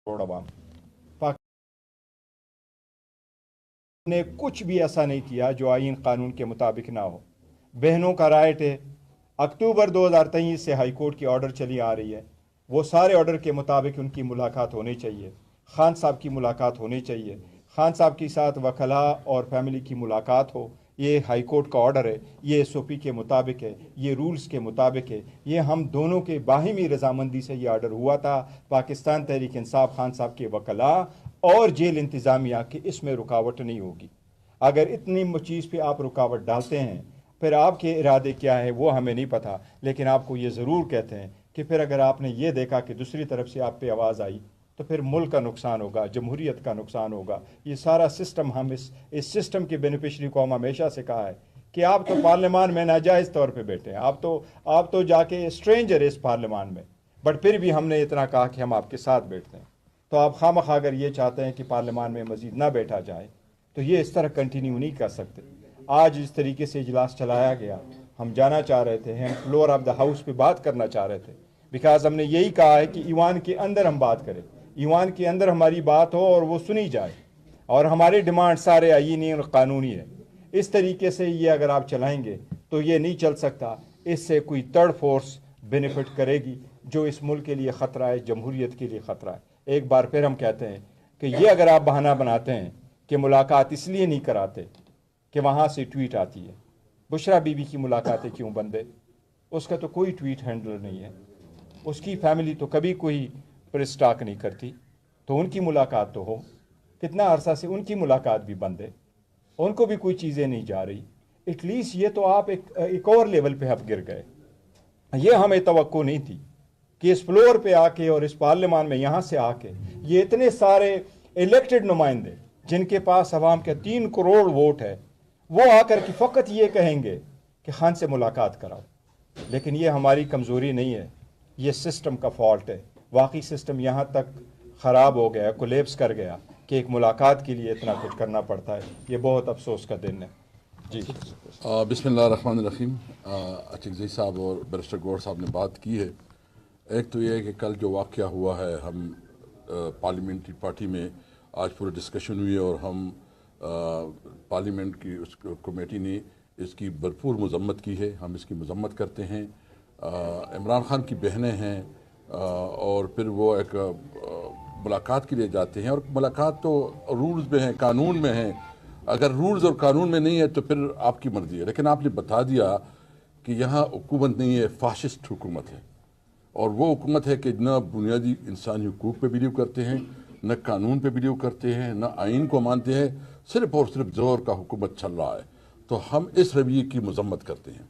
करोड़ अवाम ने कुछ भी ऐसा नहीं किया जो आईन कानून के मुताबिक ना हो। बहनों का राइट है, अक्टूबर 2023 से हाई कोर्ट की ऑर्डर चली आ रही है, वो सारे ऑर्डर के मुताबिक उनकी मुलाकात होनी चाहिए। खान साहब की मुलाकात होनी चाहिए, खान साहब के साथ वकला और फैमिली की मुलाकात हो। ये हाई कोर्ट का ऑर्डर है, ये एसओपी के मुताबिक है, ये रूल्स के मुताबिक है, ये हम दोनों के बाहिमी रजामंदी से ये ऑर्डर हुआ था। पाकिस्तान तहरीक इंसाफ खान साहब के वकला और जेल इंतज़ामिया की इसमें रुकावट नहीं होगी। अगर इतनी चीज़ पे आप रुकावट डालते हैं, फिर आपके इरादे क्या है वो हमें नहीं पता, लेकिन आपको ये ज़रूर कहते हैं कि फिर अगर आपने ये देखा कि दूसरी तरफ से आप पे आवाज़ आई तो फिर मुल्क का नुकसान होगा, जमहूरियत का नुकसान होगा। ये सारा सिस्टम, हम इस सिस्टम के बेनिफिशरी को हम हमेशा से कहा है कि आप तो पार्लियामान में नाजायज़ तौर पे बैठे हैं, आप तो जाके स्ट्रेंजर है इस पार्लियामान में, बट फिर भी हमने इतना कहा कि हम आपके साथ बैठते हैं। तो आप खामखा अगर ये चाहते हैं कि पार्लियामान में मज़ीद ना बैठा जाए तो ये इस तरह कंटिन्यू नहीं कर सकते। आज इस तरीके से इजलास चलाया गया, हम जाना चाह रहे थे, हम फ्लोर ऑफ द हाउस पे बात करना चाह रहे थे, बिकॉज हमने यही कहा है कि ईवान के अंदर हम बात करें, ईवान के अंदर हमारी बात हो और वो सुनी जाए, और हमारे डिमांड सारे आईनी और कानूनी है। इस तरीके से ये अगर आप चलाएंगे तो ये नहीं चल सकता। इससे कोई थर्ड फोर्स बेनिफिट करेगी जो इस मुल्क के लिए ख़तरा है, जमहूरियत के लिए ख़तरा है। एक बार फिर हम कहते हैं कि ये अगर आप बहाना बनाते हैं कि मुलाकात इसलिए नहीं कराते कि वहाँ से ट्वीट आती है, बुशरा बीबी की मुलाकातें क्यों बंद है? उसका तो कोई ट्वीट हैंडलर नहीं है, उसकी फैमिली तो कभी कोई प्रेस स्टॉक नहीं करती, तो उनकी मुलाकात तो हो। कितना अरसा से उनकी मुलाकात भी बंद है, उनको भी कोई चीज़ें नहीं जा रही। एटलीस्ट ये तो आप एक और लेवल पे आप गिर गए। ये हमें तवक्को नहीं थी कि इस फ्लोर पे आके और इस पार्लियामान में यहाँ से आके ये इतने सारे इलेक्टेड नुमाइंदे जिनके पास अवाम के 3 करोड़ वोट है, वो आकर के फ़कत ये कहेंगे कि खान से मुलाकात कराओ। लेकिन ये हमारी कमज़ोरी नहीं है, ये सिस्टम का फॉल्ट है। वाकई सिस्टम यहाँ तक ख़राब हो गया, कोलेप्स कर गया कि एक मुलाकात के लिए इतना कुछ करना पड़ता है। ये बहुत अफसोस का दिन है। जी बिस्मिल्लाहिर्रहमानिर्रहीम। अचकज़ई साहब और बैरिस्टर गौर साहब ने बात की है। एक तो ये है कि कल जो वाक़या हुआ है, हम पार्लियामेंट्री पार्टी में आज पूरी डिस्कशन हुई और हम पार्लियामेंट की उस कमेटी ने इसकी भरपूर मज़म्मत की है। हम इसकी मज़म्मत करते हैं। इमरान खान की बहनें हैं और फिर वो एक मुलाकात के लिए जाते हैं, और मुलाकात तो रूल्स में है, कानून में है। अगर रूल्स और कानून में नहीं है तो फिर आपकी मर्ज़ी है। लेकिन आपने बता दिया कि यहाँ हुकूमत नहीं है, फाशिस्ट हुकूमत है, और वो हुकूमत है कि न बुनियादी इंसानी हुकूक पे बिलीव करते हैं, न कानून पे बिलीव करते हैं, न आइन को मानते हैं, सिर्फ और सिर्फ ज़ोर का हुकूमत चल रहा है। तो हम इस रवैये की मज़म्मत करते हैं।